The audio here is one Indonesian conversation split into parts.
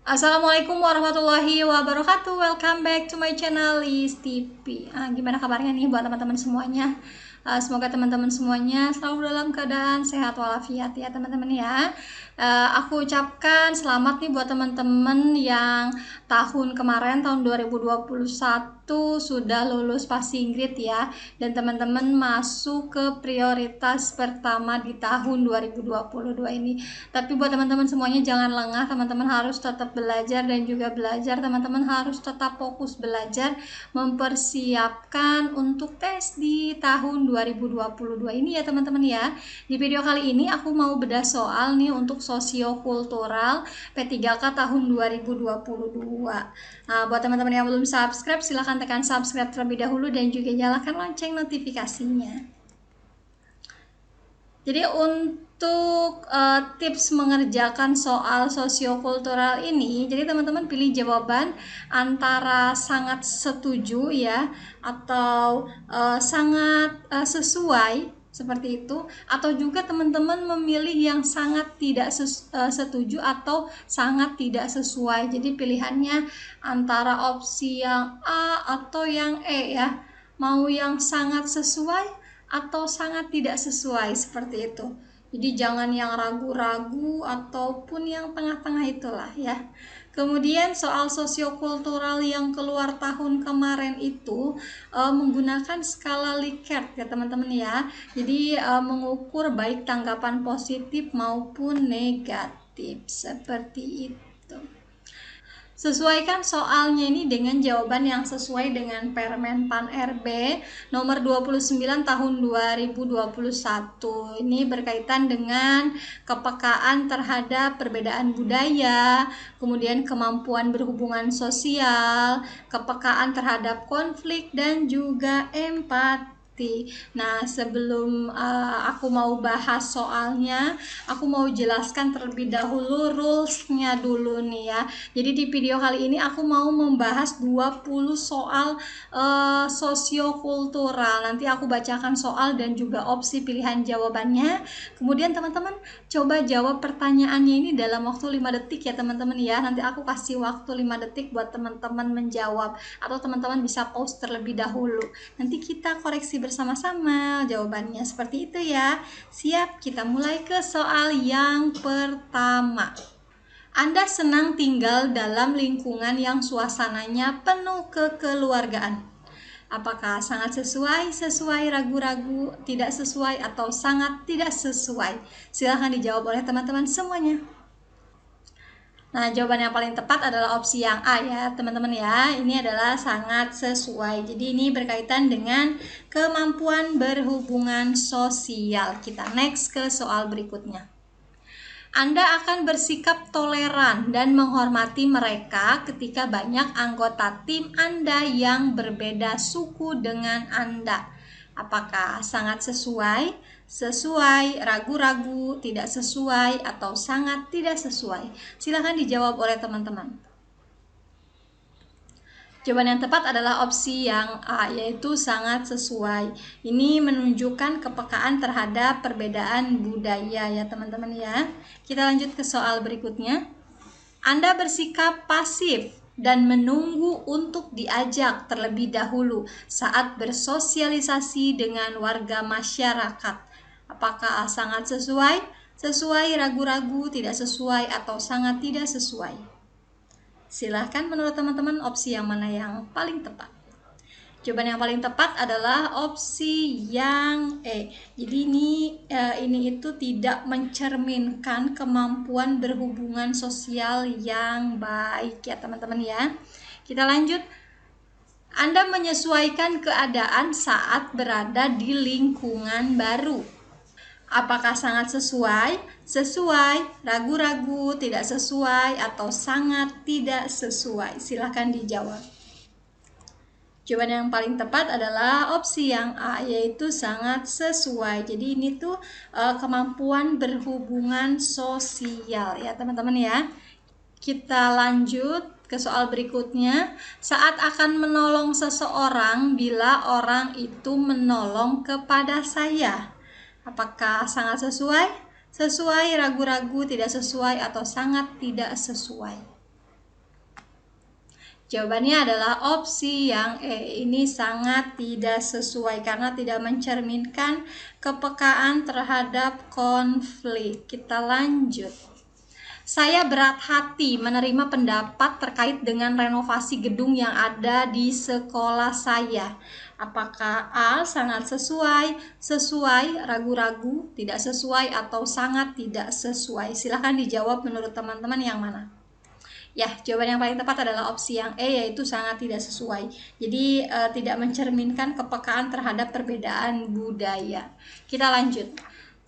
Assalamualaikum warahmatullahi wabarakatuh. Welcome back to my channel Liz TV. Gimana kabarnya nih buat teman-teman semuanya? Semoga teman-teman semuanya selalu dalam keadaan sehat walafiat ya teman-teman ya. Aku ucapkan selamat nih buat teman-teman yang tahun kemarin tahun 2021 sudah lulus passing grade ya, dan teman-teman masuk ke prioritas pertama di tahun 2022 ini. Tapi buat teman-teman semuanya jangan lengah, teman-teman harus tetap belajar dan juga belajar. Teman-teman harus tetap fokus belajar mempersiapkan untuk tes di tahun 2022 ini ya teman-teman ya. Di video kali ini aku mau bedah soal nih untuk sosiokultural P3K tahun 2022. Buat teman-teman yang belum subscribe, silahkan tekan subscribe terlebih dahulu dan juga nyalakan lonceng notifikasinya. Jadi untuk tips mengerjakan soal sosiokultural ini, jadi teman-teman pilih jawaban antara sangat setuju ya, atau sangat sesuai seperti itu, atau juga teman-teman memilih yang sangat tidak setuju atau sangat tidak sesuai. Jadi pilihannya antara opsi yang A atau yang E ya, mau yang sangat sesuai atau sangat tidak sesuai seperti itu. Jadi jangan yang ragu-ragu ataupun yang tengah-tengah itulah ya. Kemudian soal sosiokultural yang keluar tahun kemarin itu menggunakan skala Likert ya teman-teman ya. Jadi mengukur baik tanggapan positif maupun negatif seperti itu. Sesuaikan soalnya ini dengan jawaban yang sesuai dengan Permen Pan RB nomor 29 tahun 2021. Ini berkaitan dengan kepekaan terhadap perbedaan budaya, kemudian kemampuan berhubungan sosial, kepekaan terhadap konflik, dan juga empati. Nah, sebelum aku mau bahas soalnya, aku mau jelaskan terlebih dahulu rulesnya dulu nih ya. Jadi di video kali ini aku mau membahas 20 soal sosiokultural. Nanti aku bacakan soal dan juga opsi pilihan jawabannya. Kemudian teman-teman coba jawab pertanyaannya ini dalam waktu 5 detik ya teman-teman ya. Nanti aku kasih waktu 5 detik buat teman-teman menjawab, atau teman-teman bisa pause terlebih dahulu. Nanti kita koreksi bersama-sama jawabannya seperti itu ya. Siap, kita mulai ke soal yang pertama. Anda senang tinggal dalam lingkungan yang suasananya penuh kekeluargaan. Apakah sangat sesuai, sesuai, ragu-ragu, tidak sesuai, atau sangat tidak sesuai? Silahkan dijawab oleh teman-teman semuanya. Nah, jawaban yang paling tepat adalah opsi yang A ya, teman-teman ya. Ini adalah sangat sesuai. Jadi ini berkaitan dengan kemampuan berhubungan sosial. Kita next ke soal berikutnya. Anda akan bersikap toleran dan menghormati mereka ketika banyak anggota tim Anda yang berbeda suku dengan Anda. Apakah sangat sesuai, sesuai, ragu-ragu, tidak sesuai, atau sangat tidak sesuai? Silakan dijawab oleh teman-teman. Jawaban yang tepat adalah opsi yang A, yaitu sangat sesuai. Ini menunjukkan kepekaan terhadap perbedaan budaya ya teman-teman ya. Kita lanjut ke soal berikutnya. Anda bersikap pasif dan menunggu untuk diajak terlebih dahulu saat bersosialisasi dengan warga masyarakat. Apakah sangat sesuai, sesuai, ragu-ragu, tidak sesuai, atau sangat tidak sesuai? Silahkan menurut teman-teman opsi yang mana yang paling tepat. Jawaban yang paling tepat adalah opsi yang E. Jadi ini itu tidak mencerminkan kemampuan berhubungan sosial yang baik ya teman-teman ya. Kita lanjut. Anda menyesuaikan keadaan saat berada di lingkungan baru. Apakah sangat sesuai, sesuai, ragu-ragu, tidak sesuai, atau sangat tidak sesuai? Silahkan dijawab. Jawaban yang paling tepat adalah opsi yang A, yaitu sangat sesuai. Jadi ini tuh kemampuan berhubungan sosial ya teman-teman ya. Kita lanjut ke soal berikutnya. Saat akan menolong seseorang bila orang itu menolong kepada saya. Apakah sangat sesuai, sesuai, ragu-ragu, tidak sesuai, atau sangat tidak sesuai? Jawabannya adalah opsi yang E. Ini sangat tidak sesuai karena tidak mencerminkan kepekaan terhadap konflik. Kita lanjut. Saya berat hati menerima pendapat terkait dengan renovasi gedung yang ada di sekolah saya. Apakah A. sangat sesuai, sesuai, ragu-ragu, tidak sesuai, atau sangat tidak sesuai? Silahkan dijawab menurut teman-teman yang mana. Ya, jawaban yang paling tepat adalah opsi yang E, yaitu sangat tidak sesuai. Jadi tidak mencerminkan kepekaan terhadap perbedaan budaya. Kita lanjut.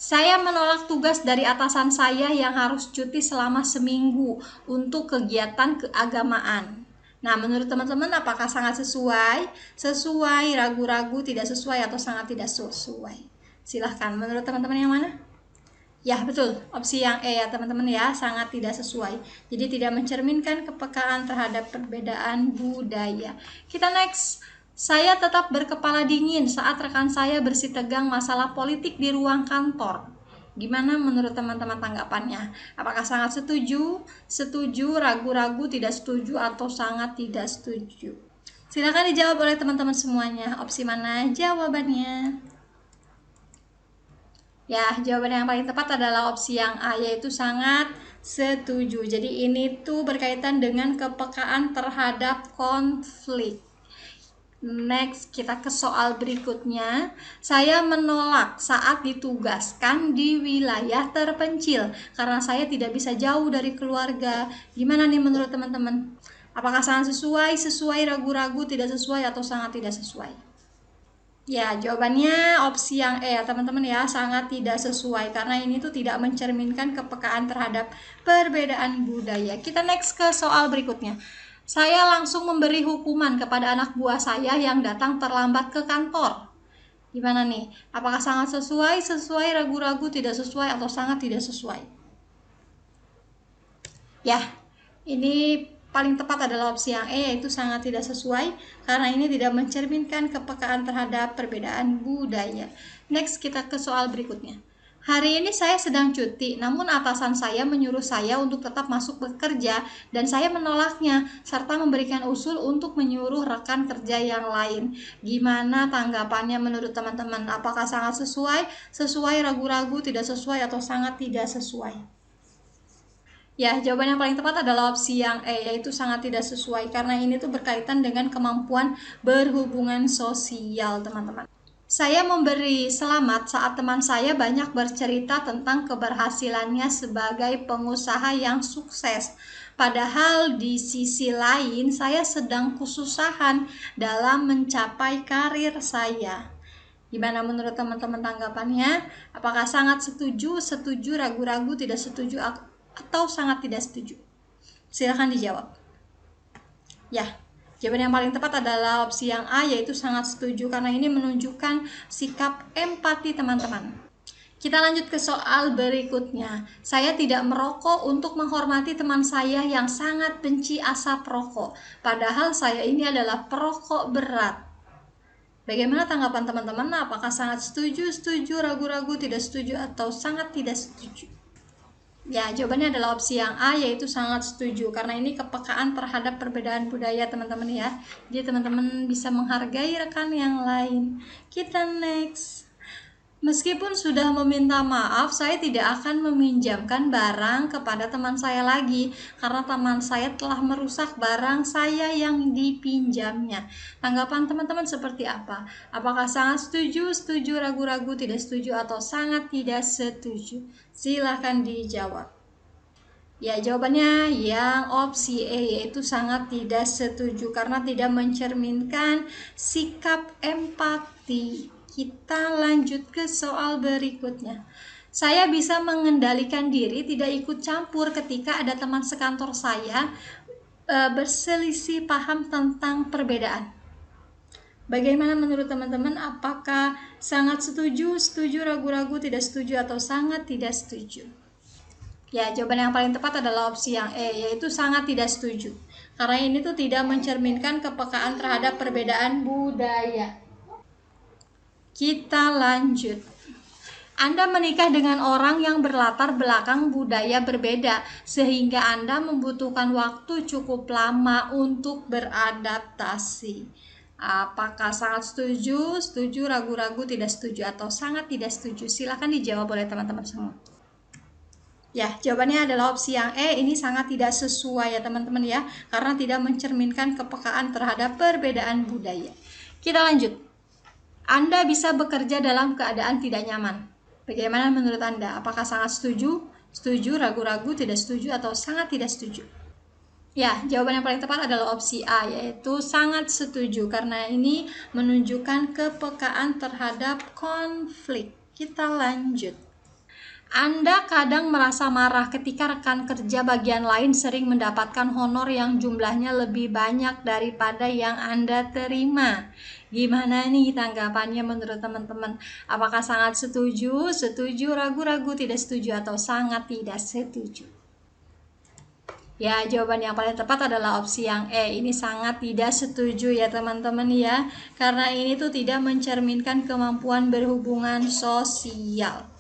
Saya menolak tugas dari atasan saya yang harus cuti selama seminggu untuk kegiatan keagamaan. Nah, menurut teman-teman apakah sangat sesuai, sesuai, ragu-ragu, tidak sesuai, atau sangat tidak sesuai? Silahkan, menurut teman-teman yang mana? Ya, betul. Opsi yang E ya, teman-teman ya, sangat tidak sesuai. Jadi tidak mencerminkan kepekaan terhadap perbedaan budaya. Kita next. Saya tetap berkepala dingin saat rekan saya bersitegang masalah politik di ruang kantor. Gimana menurut teman-teman tanggapannya? Apakah sangat setuju, setuju, ragu-ragu, tidak setuju, atau sangat tidak setuju? Silakan dijawab oleh teman-teman semuanya. Opsi mana jawabannya? Ya, jawaban yang paling tepat adalah opsi yang A, yaitu sangat setuju. Jadi ini tuh berkaitan dengan kepekaan terhadap konflik. Next, kita ke soal berikutnya. Saya menolak saat ditugaskan di wilayah terpencil karena saya tidak bisa jauh dari keluarga. Gimana nih menurut teman-teman? Apakah sangat sesuai, sesuai, ragu-ragu, tidak sesuai, atau sangat tidak sesuai? Ya, jawabannya opsi yang E ya teman-teman ya, sangat tidak sesuai karena ini tuh tidak mencerminkan kepekaan terhadap perbedaan budaya. Kita next ke soal berikutnya. Saya langsung memberi hukuman kepada anak buah saya yang datang terlambat ke kantor. Gimana nih? Apakah sangat sesuai, sesuai, ragu-ragu, tidak sesuai, atau sangat tidak sesuai? Ya, ini paling tepat adalah opsi yang E, yaitu sangat tidak sesuai karena ini tidak mencerminkan kepekaan terhadap perbedaan budaya. Next, kita ke soal berikutnya. Hari ini saya sedang cuti, namun atasan saya menyuruh saya untuk tetap masuk bekerja dan saya menolaknya serta memberikan usul untuk menyuruh rekan kerja yang lain. Gimana tanggapannya menurut teman-teman? Apakah sangat sesuai, sesuai, ragu-ragu, tidak sesuai, atau sangat tidak sesuai? Ya, jawaban yang paling tepat adalah opsi yang E, yaitu sangat tidak sesuai karena ini tuh berkaitan dengan kemampuan berhubungan sosial, teman-teman. Saya memberi selamat saat teman saya banyak bercerita tentang keberhasilannya sebagai pengusaha yang sukses. Padahal di sisi lain, saya sedang kesusahan dalam mencapai karir saya. Gimana menurut teman-teman tanggapannya? Apakah sangat setuju, setuju, ragu-ragu, tidak setuju, atau sangat tidak setuju? Silahkan dijawab. Ya, jawaban yang paling tepat adalah opsi yang A, yaitu sangat setuju karena ini menunjukkan sikap empati teman-teman. Kita lanjut ke soal berikutnya. Saya tidak merokok untuk menghormati teman saya yang sangat benci asap rokok. Padahal saya ini adalah perokok berat. Bagaimana tanggapan teman-teman? Apakah sangat setuju, setuju, ragu-ragu, tidak setuju, atau sangat tidak setuju? Ya, jawabannya adalah opsi yang A, yaitu sangat setuju karena ini kepekaan terhadap perbedaan budaya teman-teman ya. Jadi teman-teman bisa menghargai rekan yang lain. Kita next. Meskipun sudah meminta maaf, saya tidak akan meminjamkan barang kepada teman saya lagi karena teman saya telah merusak barang saya yang dipinjamnya. Tanggapan teman-teman seperti apa? Apakah sangat setuju, setuju, ragu-ragu, tidak setuju, atau sangat tidak setuju? Silahkan dijawab. Ya, jawabannya yang opsi E, yaitu sangat tidak setuju karena tidak mencerminkan sikap empati. Kita lanjut ke soal berikutnya. Saya bisa mengendalikan diri tidak ikut campur ketika ada teman sekantor saya berselisih paham tentang perbedaan. Bagaimana menurut teman-teman? Apakah sangat setuju, setuju, ragu-ragu, tidak setuju, atau sangat tidak setuju? Ya, jawaban yang paling tepat adalah opsi yang E, yaitu sangat tidak setuju. Karena ini tuh tidak mencerminkan kepekaan terhadap perbedaan budaya. Kita lanjut. Anda menikah dengan orang yang berlatar belakang budaya berbeda, sehingga Anda membutuhkan waktu cukup lama untuk beradaptasi. Apakah sangat setuju, setuju, ragu-ragu, tidak setuju, atau sangat tidak setuju? Silahkan dijawab oleh teman-teman semua. Ya, jawabannya adalah opsi yang E. Ini sangat tidak sesuai ya teman-teman ya, karena tidak mencerminkan kepekaan terhadap perbedaan budaya. Kita lanjut. Anda bisa bekerja dalam keadaan tidak nyaman. Bagaimana menurut Anda? Apakah sangat setuju, setuju, ragu-ragu, tidak setuju, atau sangat tidak setuju? Ya, jawaban yang paling tepat adalah opsi A, yaitu sangat setuju, karena ini menunjukkan kepekaan terhadap konflik. Kita lanjut. Anda kadang merasa marah ketika rekan kerja bagian lain sering mendapatkan honor yang jumlahnya lebih banyak daripada yang Anda terima. Gimana nih tanggapannya menurut teman-teman? Apakah sangat setuju, setuju, ragu-ragu, tidak setuju, atau sangat tidak setuju? Ya, jawaban yang paling tepat adalah opsi yang E. Ini sangat tidak setuju ya teman-teman ya, karena ini tuh tidak mencerminkan kemampuan berhubungan sosial.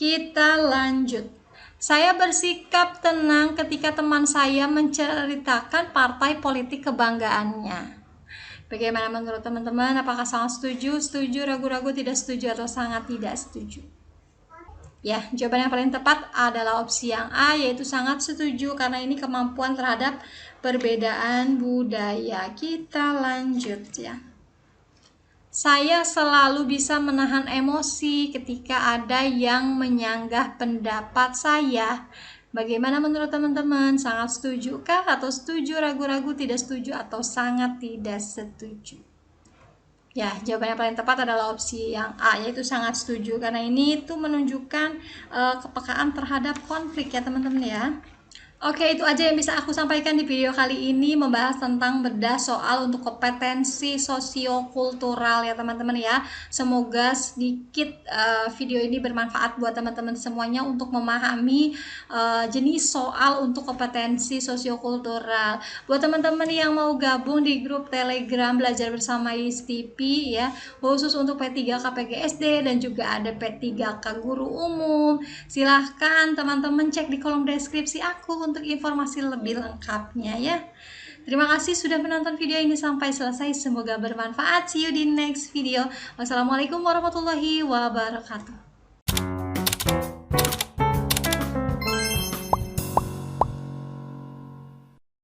Kita lanjut. Saya bersikap tenang ketika teman saya menceritakan partai politik kebanggaannya. Bagaimana menurut teman-teman? Apakah sangat setuju, setuju, ragu-ragu, tidak setuju, atau sangat tidak setuju? Ya, jawaban yang paling tepat adalah opsi yang A, yaitu sangat setuju, karena ini kemampuan terhadap perbedaan budaya. Kita lanjut ya. Saya selalu bisa menahan emosi ketika ada yang menyanggah pendapat saya. Bagaimana menurut teman-teman? Sangat setuju kah? Atau setuju, ragu-ragu, tidak setuju, atau sangat tidak setuju? Ya, jawaban yang paling tepat adalah opsi yang A, yaitu sangat setuju, karena ini tuh menunjukkan kepekaan terhadap konflik ya teman-teman ya. Oke, itu aja yang bisa aku sampaikan di video kali ini, membahas tentang bedah soal untuk kompetensi sosiokultural ya teman-teman ya. Semoga sedikit video ini bermanfaat buat teman-teman semuanya untuk memahami jenis soal untuk kompetensi sosiokultural. Buat teman-teman yang mau gabung di grup Telegram Belajar Bersama ISTP ya, khusus untuk P3K PGSD dan juga ada P3K Guru Umum, silahkan teman-teman cek di kolom deskripsi aku untuk informasi lebih lengkapnya ya. Terima kasih sudah menonton video ini sampai selesai, semoga bermanfaat. See you di next video. Wassalamualaikum warahmatullahi wabarakatuh.